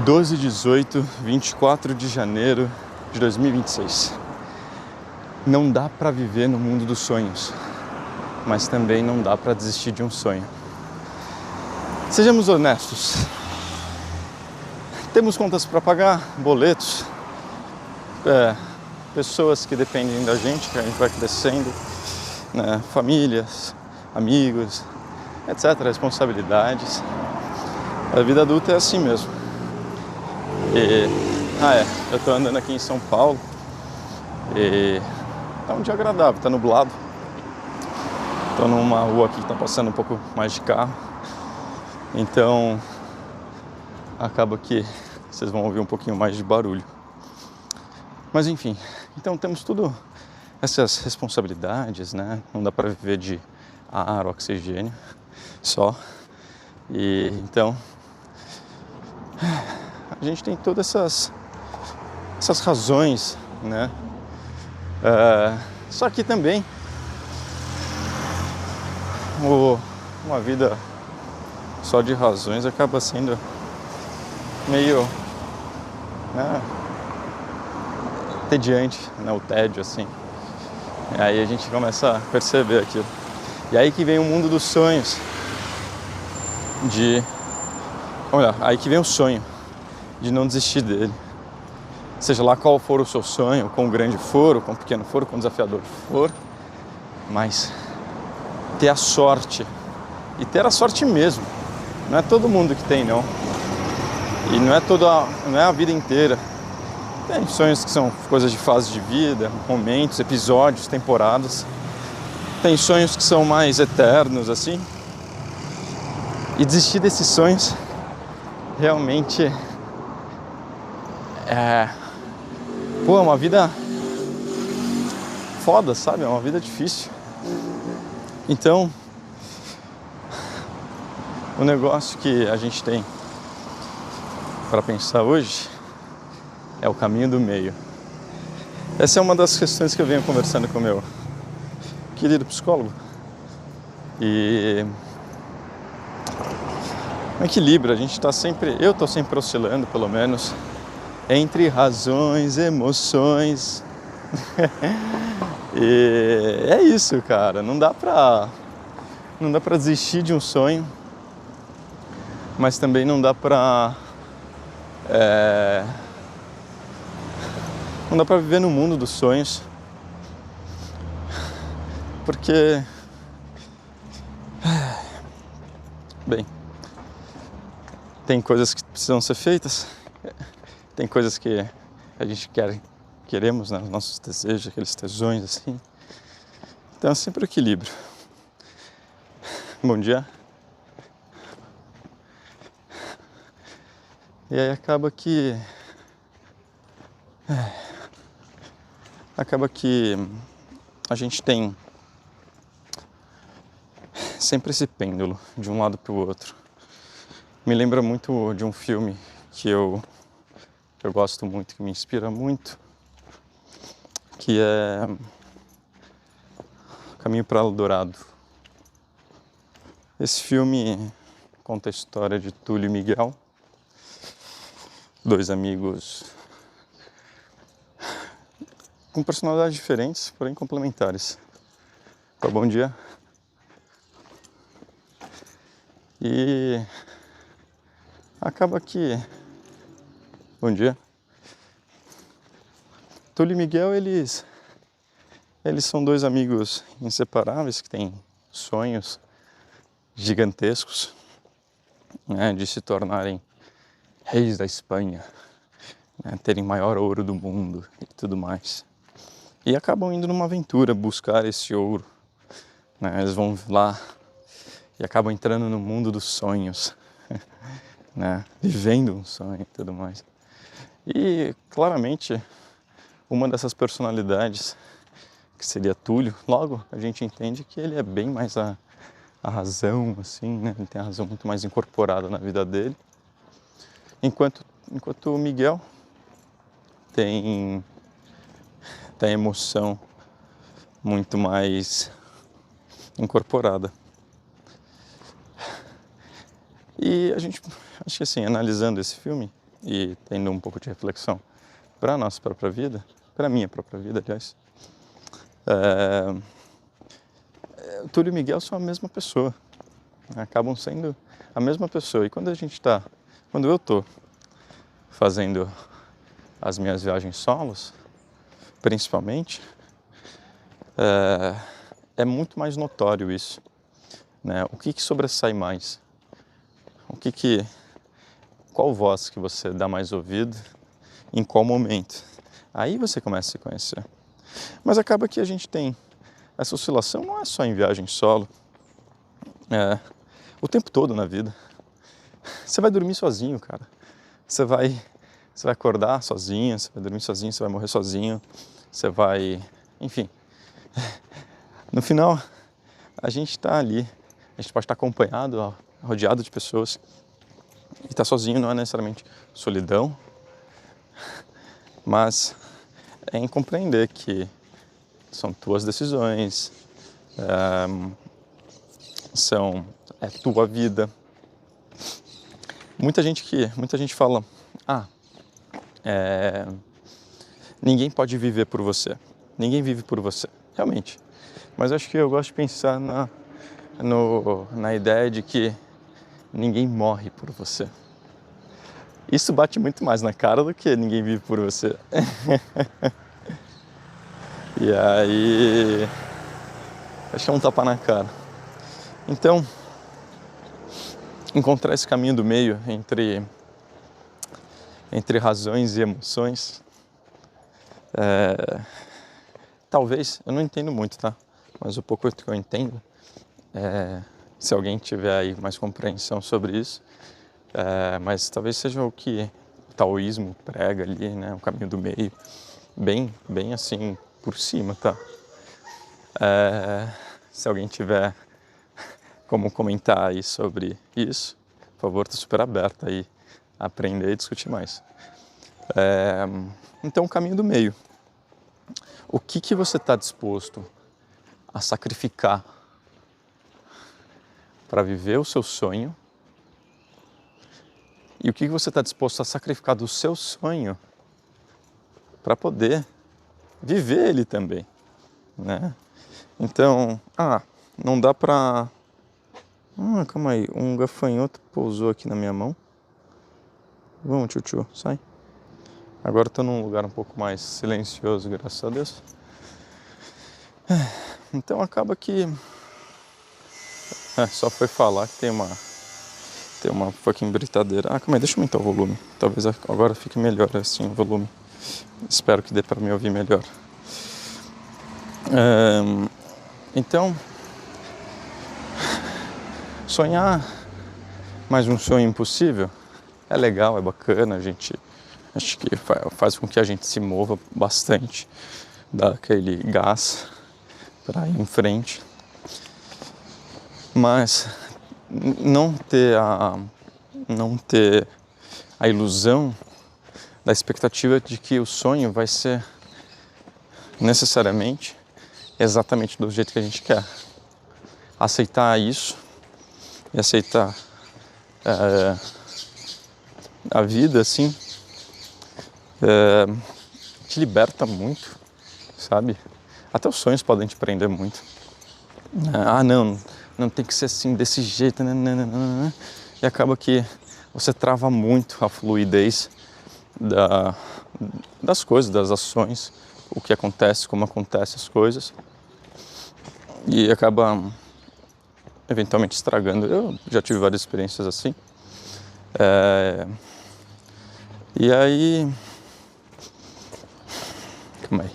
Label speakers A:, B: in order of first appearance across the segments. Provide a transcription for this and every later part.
A: 12, 18, 24 de janeiro de 2026. Não dá para viver no mundo dos sonhos, mas também não dá para desistir de um sonho. Sejamos honestos. Temos contas para pagar, boletos, pessoas que dependem da gente, que a gente vai crescendo, né? Famílias, amigos, etc. Responsabilidades. A vida adulta é assim mesmo. Eu tô andando aqui em São Paulo e tá um dia agradável, tá nublado. Tô numa rua aqui que tá passando um pouco mais de carro. Então acaba que vocês vão ouvir um pouquinho mais de barulho. Mas enfim, então temos tudo essas responsabilidades, né? Não dá para viver de ar, oxigênio só. E então a gente tem todas essas razões, né? Só que também uma vida só de razões acaba sendo meio, né, tediante, né? O tédio, assim. E aí a gente começa a perceber aquilo. E aí que vem o mundo dos sonhos. Aí que vem o sonho de não desistir dele. Seja lá qual for o seu sonho, quão grande for, quão pequeno for, quão desafiador for, mas ter a sorte, e ter a sorte mesmo. Não é todo mundo que tem, não. E não é a vida inteira. Tem sonhos que são coisas de fase de vida, momentos, episódios, temporadas. Tem sonhos que são mais eternos, assim. E desistir desses sonhos realmente é uma vida foda, sabe? É uma vida difícil. Então, o negócio que a gente tem para pensar hoje é o caminho do meio. Essa é uma das questões que eu venho conversando com o meu querido psicólogo. E um equilíbrio, eu estou sempre oscilando, pelo menos, entre razões, emoções. E é isso, cara. Não dá pra desistir de um sonho, mas também não dá pra viver no mundo dos sonhos, porque bem, tem coisas que precisam ser feitas, tem coisas que a gente queremos, né? Os nossos desejos, aqueles tesões, assim. Então é sempre o equilíbrio. Bom dia. E aí acaba que a gente tem sempre esse pêndulo de um lado para o outro. Me lembra muito de um filme que eu gosto muito, que me inspira muito, que é Caminho para Eldorado. Esse filme conta a história de Túlio e Miguel, dois amigos com personalidades diferentes, porém complementares. Bom dia. E acaba que... Bom dia. Túlio e Miguel, eles são dois amigos inseparáveis que têm sonhos gigantescos, né, de se tornarem reis da Espanha, né, terem maior ouro do mundo e tudo mais. E acabam indo numa aventura buscar esse ouro, né? Eles vão lá e acabam entrando no mundo dos sonhos, né? Vivendo um sonho e tudo mais. E claramente uma dessas personalidades, que seria Túlio, logo a gente entende que ele é bem mais a razão, assim, né? Ele tem a razão muito mais incorporada na vida dele, enquanto o Miguel tem a emoção muito mais incorporada. E a gente, acho que assim, analisando esse filme, e tendo um pouco de reflexão para a nossa própria vida, para a minha própria vida, aliás, o Túlio e o Miguel são a mesma pessoa, né? Acabam sendo a mesma pessoa. E quando eu estou fazendo as minhas viagens solos, principalmente, é muito mais notório isso, né? O que sobressai mais? Qual voz que você dá mais ouvido, em qual momento? Aí você começa a se conhecer. Mas acaba que a gente tem essa oscilação, não é só em viagem solo, o tempo todo na vida. Você vai dormir sozinho, cara. Você vai acordar sozinho, você vai dormir sozinho, você vai morrer sozinho, enfim. No final, a gente está ali, a gente pode estar acompanhado, rodeado de pessoas. E estar sozinho não é necessariamente solidão, mas é em compreender que são tuas decisões, é tua vida. Muita gente fala, ninguém pode viver por você, ninguém vive por você, realmente. Mas acho que eu gosto de pensar na ideia de que ninguém morre por você. Isso bate muito mais na cara do que ninguém vive por você. E aí, acho que é um tapa na cara. Então, encontrar esse caminho do meio entre razões e emoções, talvez, eu não entendo muito, tá? Mas o pouco que eu entendo, se alguém tiver aí mais compreensão sobre isso, mas talvez seja o que o taoísmo prega ali, né? O caminho do meio, bem assim por cima, tá? Se alguém tiver como comentar aí sobre isso, por favor, tô super aberto aí a aprender e discutir mais. Então, o caminho do meio. O que você está disposto a sacrificar para viver o seu sonho? E o que você está disposto a sacrificar do seu sonho para poder viver ele também, né? Então, não dá para... calma aí, um gafanhoto pousou aqui na minha mão. Vamos, tchutchu, sai. Agora estou num lugar um pouco mais silencioso, graças a Deus. Então acaba que... só foi falar que tem uma fucking britadeira. Calma aí, deixa eu aumentar o volume. Talvez agora fique melhor assim o volume. Espero que dê para me ouvir melhor. Então, sonhar mais um sonho impossível é legal, é bacana, acho que faz com que a gente se mova bastante, dá aquele gás para ir em frente. Mas não ter a ilusão da expectativa de que o sonho vai ser necessariamente exatamente do jeito que a gente quer. Aceitar isso e aceitar a vida assim te liberta muito, sabe? Até os sonhos podem te prender muito. Não tem que ser assim, desse jeito, né? E acaba que você trava muito a fluidez das coisas, das ações, o que acontece, como acontecem as coisas, e acaba eventualmente estragando. Eu já tive várias experiências assim. E aí... Calma aí.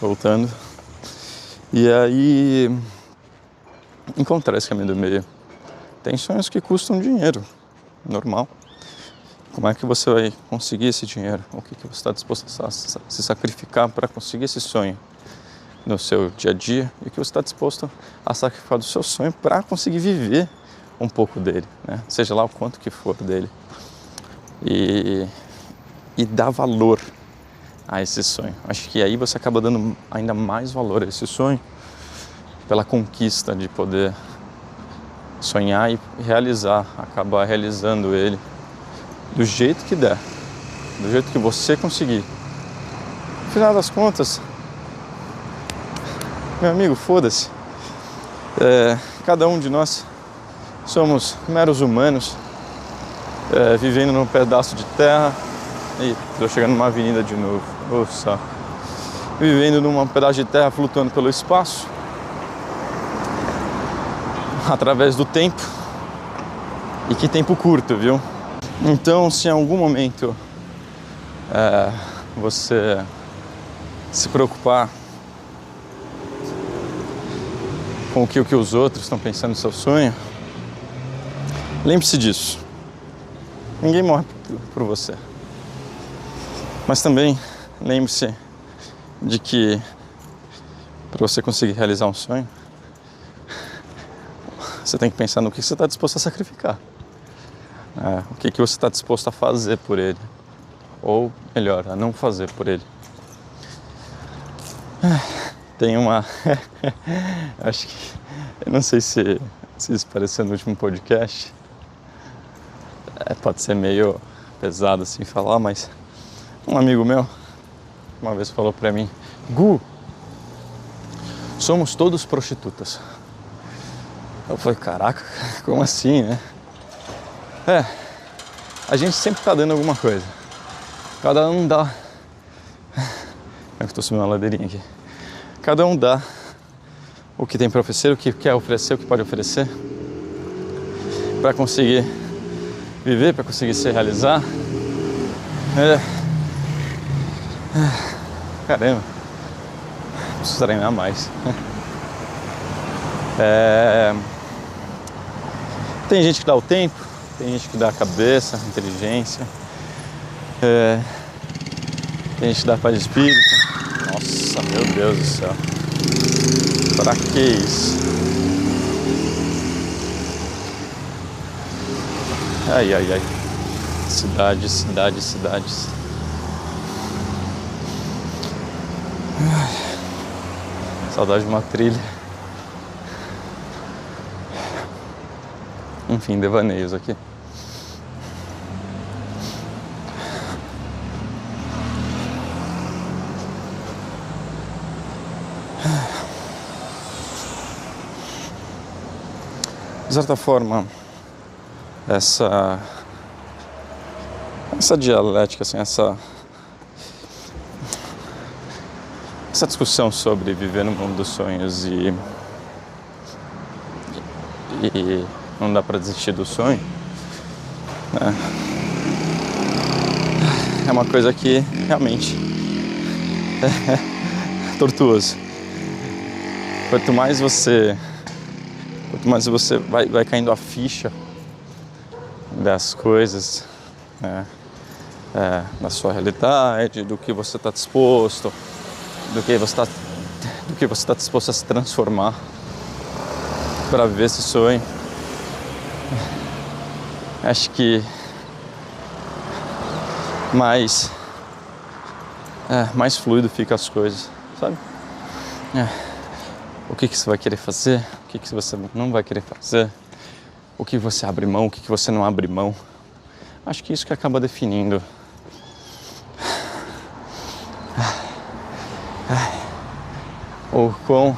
A: Voltando. E aí, encontrar esse caminho do meio. Tem sonhos que custam dinheiro, normal. Como é que você vai conseguir esse dinheiro? O que você está disposto a se sacrificar para conseguir esse sonho? no seu dia a dia e o que você está disposto a sacrificar do seu sonho para conseguir viver um pouco dele, né? Seja lá o quanto que for dele. E dar valor a esse sonho. Acho que aí você acaba dando ainda mais valor a esse sonho pela conquista de poder sonhar e realizar, acabar realizando ele do jeito que der, do jeito que você conseguir. No final das contas, meu amigo, foda-se. Cada um de nós somos meros humanos vivendo num pedaço de terra. Ih, tô chegando numa avenida de novo. Nossa. Vivendo num pedaço de terra flutuando pelo espaço através do tempo. E que tempo curto, viu? Então, se em algum momento você se preocupar com o que os outros estão pensando no seu sonho, lembre-se disso. Ninguém morre por você. Mas também lembre-se de que para você conseguir realizar um sonho, você tem que pensar no que você está disposto a sacrificar. O que você está disposto a fazer por ele. Ou, melhor, a não fazer por ele. Tem uma... Acho que... Eu não sei se isso pareceu no último podcast. Pode ser meio pesado assim falar, mas... Um amigo meu uma vez falou pra mim: Gu, somos todos prostitutas. Eu falei: caraca, como assim, né? A gente sempre tá dando alguma coisa. Cada um dá... Eu tô subindo uma ladeirinha aqui. Cada um dá o que tem pra oferecer, o que quer oferecer, o que pode oferecer, pra conseguir viver, pra conseguir se realizar. Caramba, preciso treinar mais. Tem gente que dá o tempo, tem gente que dá a cabeça, a inteligência, tem gente que dá a paz de espírito. Nossa, meu Deus do céu, pra que isso? Ai, ai, ai. Cidades. Saudade de uma trilha. Enfim, devaneios aqui. De certa forma, essa dialética, assim, essa discussão sobre viver no mundo dos sonhos e não dá pra desistir do sonho, né? É uma coisa que realmente é tortuoso. Quanto mais você vai caindo a ficha das coisas, né? Da sua realidade, do que você está disposto, do que você está disposto a se transformar para viver esse sonho. Acho que mais fluido fica as coisas, sabe? O que você vai querer fazer, o que você não vai querer fazer, o que você abre mão, o que você não abre mão. Acho que isso que acaba definindo o quão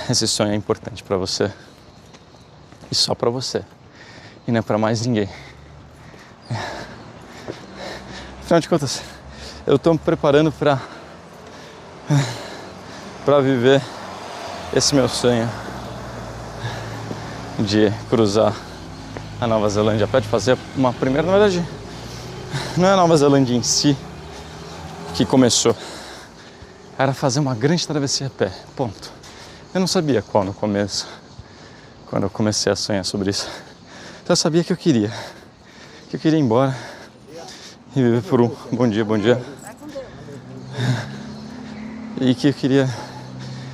A: esse sonho é importante pra você. E só pra você. E não é pra mais ninguém. Afinal de contas, eu tô me preparando pra viver esse meu sonho de cruzar a Nova Zelândia a pé, de fazer uma primeira... Na verdade, não é a Nova Zelândia em si que começou. Era fazer uma grande travessia a pé, ponto. Eu não sabia qual no começo, quando eu comecei a sonhar sobre isso. Então eu sabia que eu queria que eu queria ir embora e viver por um... Bom dia. E que eu queria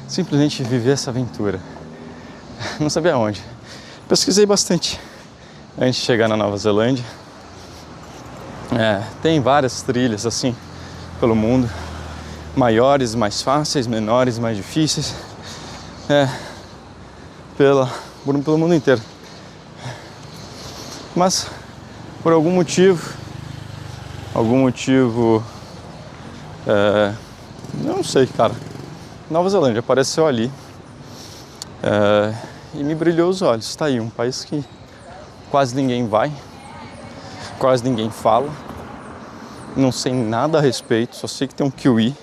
A: simplesmente viver essa aventura. Não sabia onde. Pesquisei bastante antes de chegar na Nova Zelândia. Tem várias trilhas assim pelo mundo. Maiores, mais fáceis, menores, mais difíceis. Pelo mundo inteiro. Mas, por algum motivo, não sei, cara, Nova Zelândia apareceu ali e me brilhou os olhos. Tá aí, um país que quase ninguém vai, quase ninguém fala, não sei nada a respeito, só sei que tem um kiwi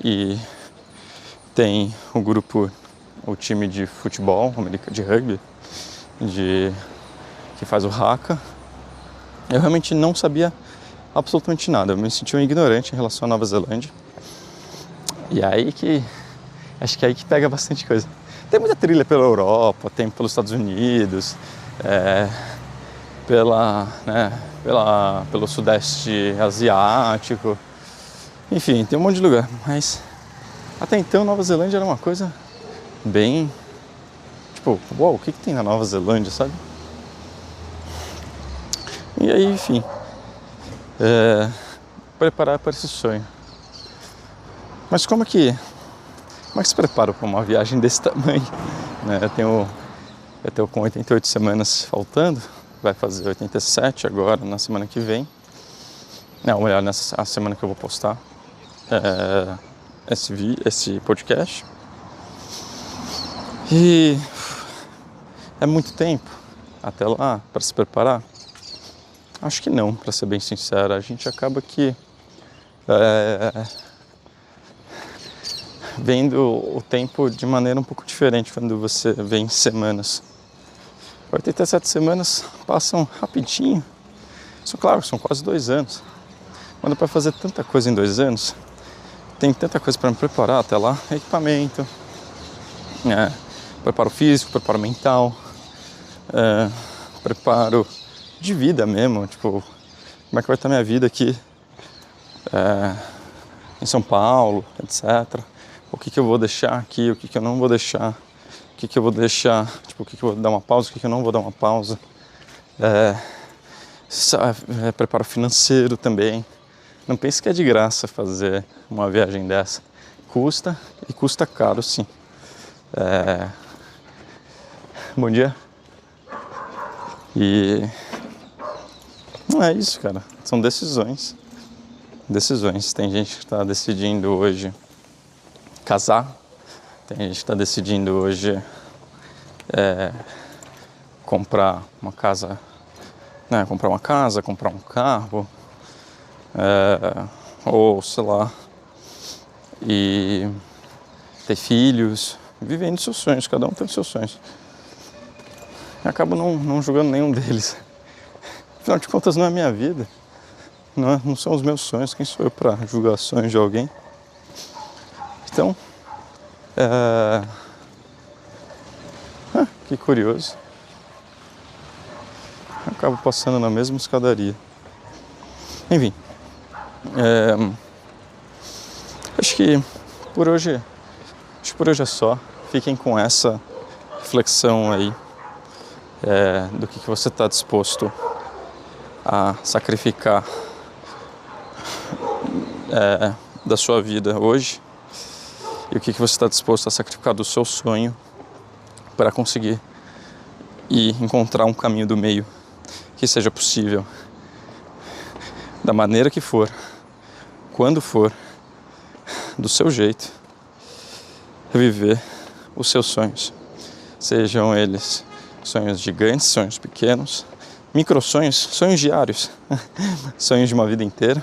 A: e tem o time de futebol, de rugby, que faz o haka. Eu realmente não sabia absolutamente nada, eu me senti um ignorante em relação à Nova Zelândia. E acho que é aí que pega bastante coisa. Tem muita trilha pela Europa, tem pelos Estados Unidos, pelo Sudeste Asiático, enfim, tem um monte de lugar. Mas até então Nova Zelândia era uma coisa bem, tipo, uau, o que tem na Nova Zelândia, sabe? E aí, enfim, preparar para esse sonho. Mas como é que se prepara para uma viagem desse tamanho? Eu tenho com 88 semanas faltando, vai fazer 87 agora, na semana que vem. Não, melhor, a semana que eu vou postar esse podcast. E é muito tempo até lá para se preparar? Acho que não, para ser bem sincero. A gente acaba que vendo o tempo de maneira um pouco diferente quando você vê em semanas. 87 semanas passam rapidinho. Claro, são quase 2 anos. Quando para fazer tanta coisa em 2 anos, tem tanta coisa para me preparar até lá. Equipamento, preparo físico, preparo mental, preparo de vida mesmo. Tipo, como é que vai estar minha vida aqui em São Paulo, etc. O que eu vou deixar aqui, o que eu não vou deixar, o que eu vou deixar, tipo, o que eu vou dar uma pausa, o que eu não vou dar uma pausa. Preparo financeiro também. Não pense que é de graça fazer uma viagem dessa. Custa, e custa caro, sim. Bom dia. E não é isso, cara. São decisões. Tem gente que está decidindo hoje casar, tem gente que está decidindo hoje comprar uma casa, comprar um carro, ou sei lá, e ter filhos, vivendo seus sonhos, cada um tem seus sonhos. Eu acabo não julgando nenhum deles. Afinal de contas, não é a minha vida, não são os meus sonhos, quem sou eu para julgar sonhos de alguém? Então, que curioso. Eu acabo passando na mesma escadaria. Enfim, acho que por hoje é só. Fiquem com essa reflexão aí do que você está disposto a sacrificar da sua vida hoje. E o que você está disposto a sacrificar do seu sonho para conseguir e encontrar um caminho do meio que seja possível, da maneira que for, quando for, do seu jeito, viver os seus sonhos. Sejam eles sonhos gigantes, sonhos pequenos, microsonhos, sonhos diários, sonhos de uma vida inteira.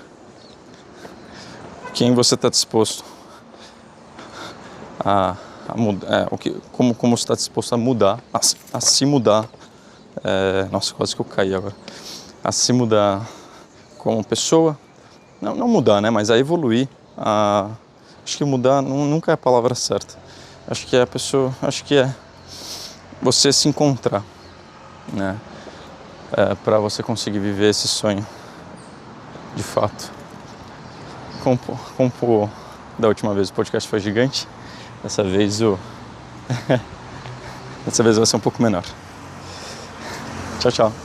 A: Quem você está disposto a mudar, como você está disposto a mudar, a se mudar, nossa, quase que eu caí agora, a se mudar como pessoa, não mudar, né, mas a evoluir, acho que mudar nunca é a palavra certa, acho que é você se encontrar, né, para você conseguir viver esse sonho de fato. Como da última vez o podcast foi gigante, dessa vez dessa vez vai ser um pouco menor. Tchau, tchau.